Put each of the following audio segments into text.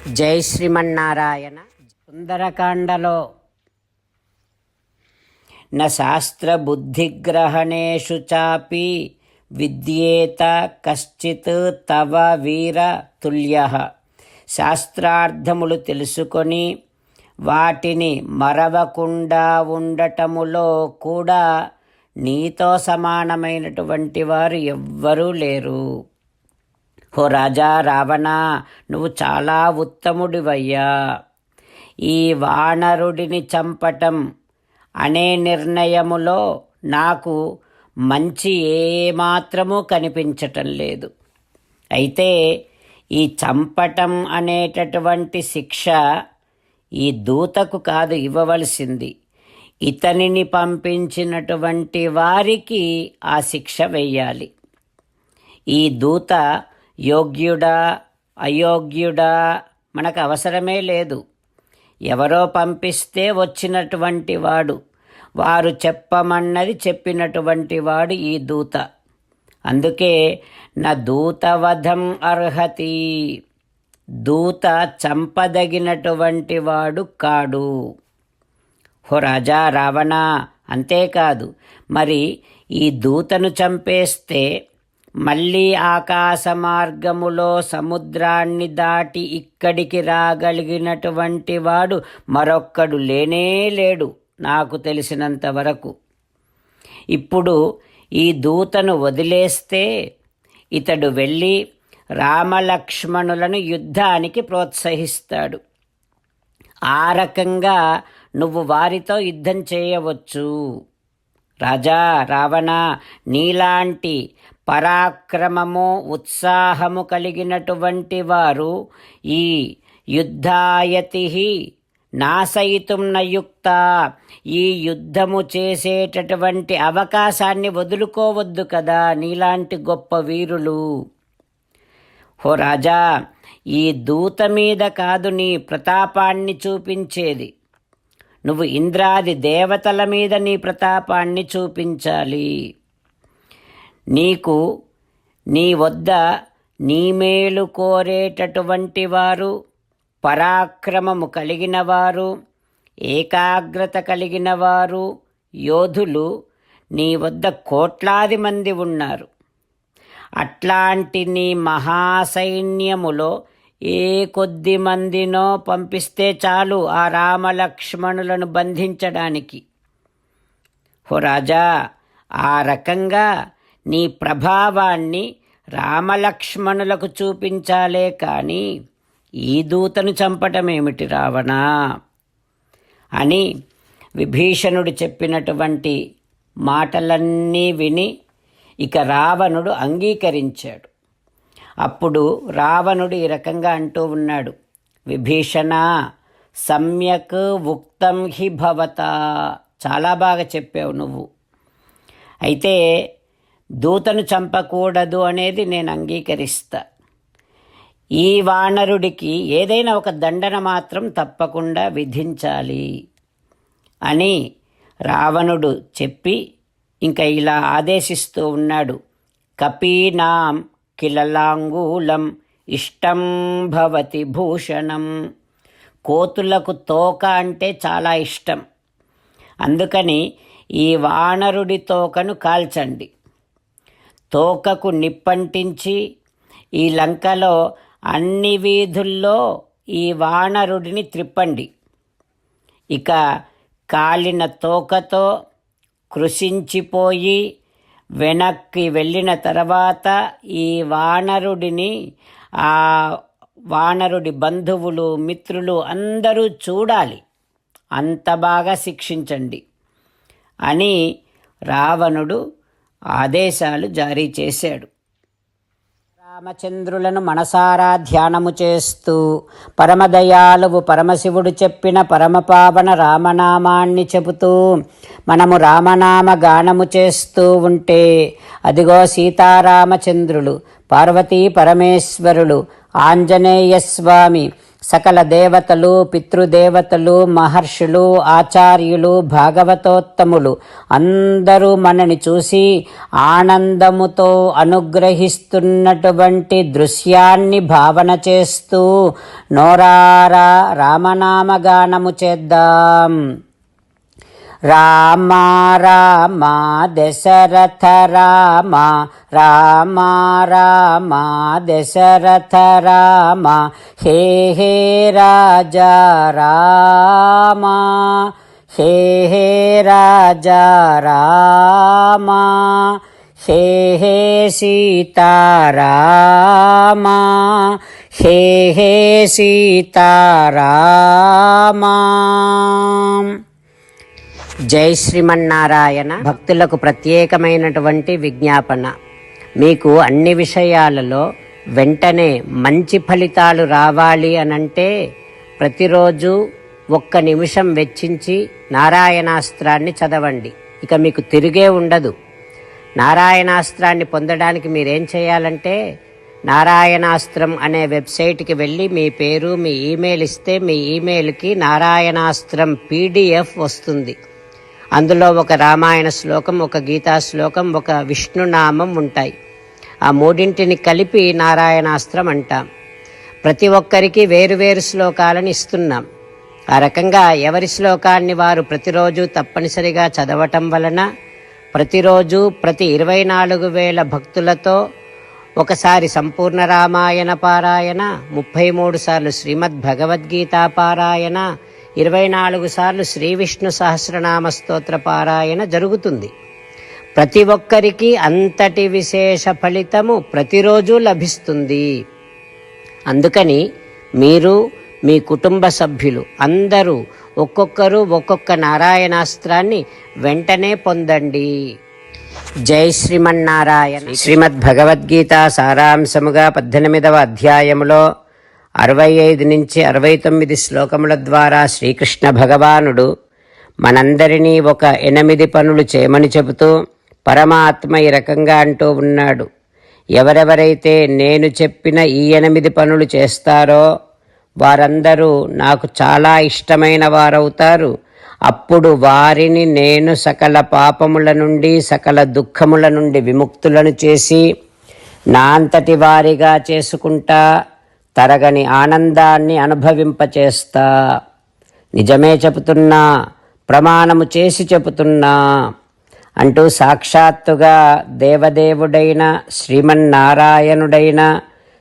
జై శ్రీమన్నారాయణ. సుందరకాండలో న శాస్త్రబుద్ధిగ్రహణేషు చాపి విద్యేత కశ్చిత్ తవ వీర తుల్యః. శాస్త్రార్థములు తెలుసుకొని వాటిని మరవకుండా ఉండటములో కూడా నీతో సమానమైనటువంటి వారు ఎవ్వరూ లేరు. ఓ రాజా రావణ, నువ్వు చాలా ఉత్తముడివయ్యా. ఈ వానరుడిని చంపటం అనే నిర్ణయములో నాకు మంచి ఏమాత్రమూ కనిపించటం లేదు. అయితే ఈ చంపటం అనేటటువంటి శిక్ష ఈ దూతకు కాదు ఇవ్వవలసింది, ఇతనిని పంపించినటువంటి వారికి ఆ శిక్ష వెయ్యాలి. ఈ దూత యోగ్యుడా అయోగ్యుడా మనకు అవసరమే లేదు. ఎవరో పంపిస్తే వచ్చినటువంటి వాడు, వారు చెప్పమన్నది చెప్పినటువంటి వాడు ఈ దూత. అందుకే నా దూతవధం అర్హతి, దూత చంపదగినటువంటి వాడు కాడు. హో రాజా రావణ, అంతేకాదు మరి ఈ దూతను చంపేస్తే మళ్ళీ ఆకాశ మార్గములో సముద్రాన్ని దాటి ఇక్కడికి రాగలిగినటువంటి వాడు మరొక్కడు లేనే లేడు నాకు తెలిసినంత వరకు. ఇప్పుడు ఈ దూతను వదిలేస్తే ఇతడు వెళ్ళి రామలక్ష్మణులను యుద్ధానికి ప్రోత్సహిస్తాడు. ఆ రకంగా నువ్వు వారితో యుద్ధం చేయవచ్చు. రాజా రావణ, నీలాంటి పరాక్రమము ఉత్సాహము కలిగినటువంటి వారు ఈ యుద్ధాయతి నాశయితుం నయుక్త, ఈ యుద్ధము చేసేటటువంటి అవకాశాన్ని వదులుకోవద్దు కదా నీలాంటి గొప్ప వీరులు. హో రాజా, ఈ దూత మీద కాదు నీ ప్రతాపాన్ని చూపించేది, నువ్వు ఇంద్రాది దేవతల మీద నీ ప్రతాపాన్ని చూపించాలి. నీకు నీ వద్ద నీ మేలు కోరేటటువంటి వారు, పరాక్రమము కలిగిన వారు, ఏకాగ్రత కలిగిన వారు, యోధులు నీ వద్ద కోట్లాది మంది ఉన్నారు. అట్లాంటి నీ మహాసైన్యములో ఏ కొద్ది మందినో పంపిస్తే చాలు ఆ రామలక్ష్మణులను బంధించడానికి. హో రాజా, ఆ రకంగా నీ ప్రభావాన్ని రామలక్ష్మణులకు చూపించాలే కానీ ఈ దూతను చంపటమేమిటి రావణ అని విభీషణుడు చెప్పినటువంటి మాటలన్నీ విని ఇక రావణుడు అంగీకరించాడు. అప్పుడు రావణుడు ఈ రకంగా అంటూ ఉన్నాడు, విభీషణ సమ్యక్ ఉక్తం హి భవత, చాలా బాగా చెప్పావు నువ్వు. అయితే దూతను చంపకూడదు అనేది నేను అంగీకరిస్తా. ఈ వానరుడికి ఏదైనా ఒక దండన మాత్రం తప్పకుండా విధించాలి అని రావణుడు చెప్పి ఇంకా ఇలా ఆదేశిస్తూ ఉన్నాడు, కపీనాం కిలలాంగూలం ఇష్టం భవతి భూషణం. కోతులకు తోక అంటే చాలా ఇష్టం, అందుకని ఈ వానరుడి తోకను కాల్చండి. తోకకు నిప్పంటించి ఈ లంకలో అన్ని వీధుల్లో ఈ వానరుడిని త్రిప్పండి. ఇక కాలిన తోకతో కృషించిపోయి వెనక్కి వెళ్ళిన తర్వాత ఈ వానరుడిని ఆ వానరుడి బంధువులు మిత్రులు అందరూ చూడాలి, అంత బాగా శిక్షించండి అని రావణుడు ఆదేశాలు జారీ చేశాడు. రామచంద్రులను మనసారా ధ్యానము చేస్తూ పరమదయాలువు పరమశివుడు చెప్పిన పరమపావన రామనామాన్ని చెబుతూ మనము రామనామ గానము చేస్తూ ఉంటే అదిగో సీతారామచంద్రులు, పార్వతీ పరమేశ్వరులు, ఆంజనేయస్వామి, సకల దేవతలు, పితృదేవతలు, మహర్షులు, ఆచార్యులు, భాగవతోత్తములు అందరూ మనని చూసి ఆనందముతో అనుగ్రహిస్తున్నటువంటి దృశ్యాన్ని భావన చేస్తూ నోరారా రామనామగానము చేద్దాం. రామ రామ దశరథ రామ, రామ రామ దశరథ రామ, హే హే రాజా రామ, హే హే రాజా రామ, హే హే సీతారామ, హే హే సీతారామ. జై శ్రీమన్నారాయణ. భక్తులకు ప్రత్యేకమైనటువంటి విజ్ఞాపన. మీకు అన్ని విషయాలలో వెంటనే మంచి ఫలితాలు రావాలి అనంటే ప్రతిరోజు 1 నిమిషం వెచ్చించి నారాయణాస్త్రాన్ని చదవండి. ఇక మీకు తిరిగే ఉండదు. నారాయణాస్త్రాన్ని పొందడానికి మీరేం చేయాలంటే నారాయణాస్త్రం అనే వెబ్సైట్కి వెళ్ళి మీ పేరు, మీ ఈమెయిల్ ఇస్తే మీ ఈమెయిల్కి నారాయణాస్త్రం PDF వస్తుంది. అందులో ఒక రామాయణ శ్లోకం, ఒక గీతా శ్లోకం, ఒక విష్ణునామం ఉంటాయి. ఆ 3ంటిని కలిపి నారాయణాస్త్రం అంటాం. ప్రతి ఒక్కరికి వేరువేరు శ్లోకాలను ఇస్తున్నాం. ఆ రకంగా ఎవరి శ్లోకాన్ని వారు ప్రతిరోజు తప్పనిసరిగా చదవటం వలన ప్రతిరోజు ప్రతి 24,000 భక్తులతో ఒకసారి సంపూర్ణ రామాయణ పారాయణ, 33 సార్లు శ్రీమద్ భగవద్గీత పారాయణ, 24 సార్లు శ్రీ విష్ణు సహస్రనామ స్తోత్ర పారాయణ జరుగుతుంది. ప్రతి ఒక్కరికి అంతటి విశేష ఫలితము ప్రతిరోజు లభిస్తుంది. అందుకని మీరు, మీ కుటుంబ సభ్యులు అందరూ ఒక్కొక్కరు ఒక్కొక్క నారాయణాస్త్రాన్ని వెంటనే పొందండి. జై శ్రీమన్నారాయణ. శ్రీమద్ భగవద్గీత సారాంశముగా 18వ అధ్యాయములో 65 నుంచి 69 శ్లోకముల ద్వారా శ్రీకృష్ణ భగవానుడు మనందరినీ ఒక 8 పనులు చేయమని చెబుతూ పరమాత్మ ఈ రకంగా అంటూ ఉన్నాడు. ఎవరెవరైతే నేను చెప్పిన ఈ 8 పనులు చేస్తారో వారందరూ నాకు చాలా ఇష్టమైన వారవుతారు. అప్పుడు వారిని నేను సకల పాపముల నుండి, సకల దుఃఖముల నుండి విముక్తులను చేసి నా అంతటి వారిగా చేసుకుంటా, తరగని ఆనందాన్ని అనుభవింపచేస్తా. నిజమే చెబుతున్నా, ప్రమాణము చేసి చెబుతున్నా అంటూ సాక్షాత్తుగా దేవదేవుడైన శ్రీమన్నారాయణుడైన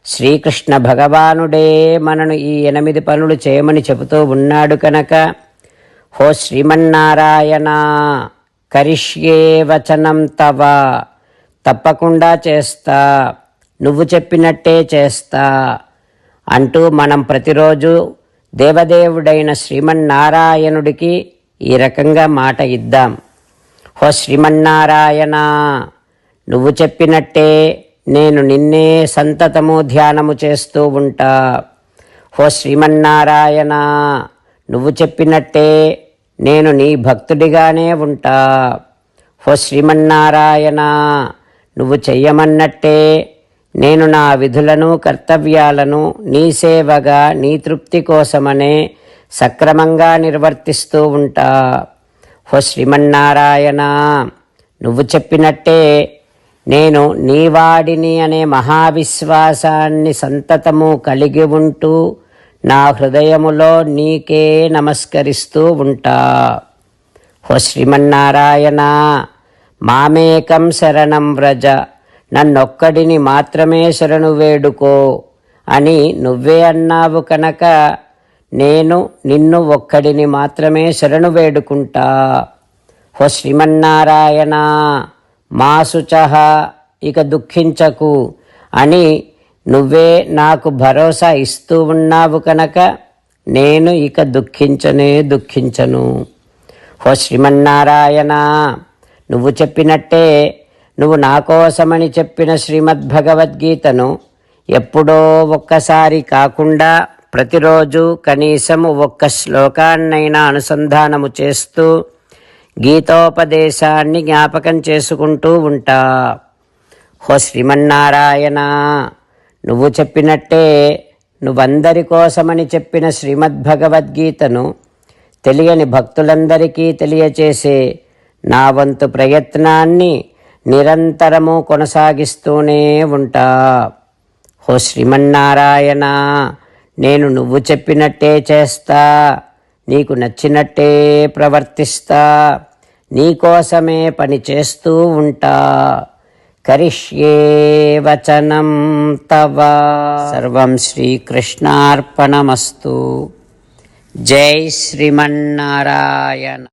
శ్రీకృష్ణ భగవానుడే మనను ఈ 8 పనులు చేయమని చెబుతూ ఉన్నాడు కనుక, హో శ్రీమన్నారాయణ, కరిష్యే వచనం తవ, తప్పకుండా చేస్తా, నువ్వు చెప్పినట్టే చేస్తా అంటూ మనం ప్రతిరోజు దేవదేవుడైన శ్రీమన్నారాయణుడికి ఈ రకంగా మాట ఇద్దాం. హో శ్రీమన్నారాయణ, నువ్వు చెప్పినట్టే నేను నిన్నే సంతతము ధ్యానము చేస్తూ ఉంటా. హో శ్రీమన్నారాయణ, నువ్వు చెప్పినట్టే నేను నీ భక్తుడిగానే ఉంటా. హో శ్రీమన్నారాయణ, నువ్వు చెయ్యమన్నట్టే నేను నా విధులను, కర్తవ్యాలను నీ సేవగా, నీ తృప్తి కోసమనే సక్రమంగా నిర్వర్తిస్తూ ఉంటా. హో శ్రీమన్నారాయణ, నువ్వు చెప్పినట్టే నేను నీవాడిని అనే మహావిశ్వాసాన్ని సంతతము కలిగి ఉంటూ నా హృదయములో నీకే నమస్కరిస్తూ ఉంటా. హో శ్రీమన్నారాయణ, మామేకం శరణం వ్రజ, నన్నొక్కడిని మాత్రమే శరణు వేడుకో అని నువ్వే అన్నావు కనుక నేను నిన్ను ఒక్కడిని మాత్రమే శరణు వేడుకుంటా. హో శ్రీమన్నారాయణ, మా శుచః, ఇక దుఃఖించకు అని నువ్వే నాకు భరోసా ఇస్తూ ఉన్నావు కనుక నేను ఇక దుఃఖించను. హో శ్రీమన్నారాయణ, నువ్వు చెప్పినట్టే నువ్వు నా కోసమని చెప్పిన శ్రీమద్భగవద్గీతను ఎప్పుడో ఒక్కసారి కాకుండా ప్రతిరోజు కనీసము 1 శ్లోకాన్నైనా అనుసంధానము చేస్తూ గీతోపదేశాన్ని జ్ఞాపకం చేసుకుంటూ ఉంటా. హో శ్రీమన్నారాయణ, నువ్వు చెప్పినట్టే నువ్వందరి కోసమని చెప్పిన శ్రీమద్భగవద్గీతను తెలియని భక్తులందరికీ తెలియచేసే నా వంతు ప్రయత్నాన్ని నిరంతరము కొనసాగిస్తూనే ఉంటా. ఓ శ్రీమన్నారాయణ, నేను నువ్వు చెప్పినట్టే చేస్తా, నీకు నచ్చినట్టే ప్రవర్తిస్తా, నీకోసమే పని చేస్తూ ఉంటా. కరిష్యే వచనం తవ. సర్వం శ్రీకృష్ణార్పణమస్తు. జై శ్రీమన్నారాయణ.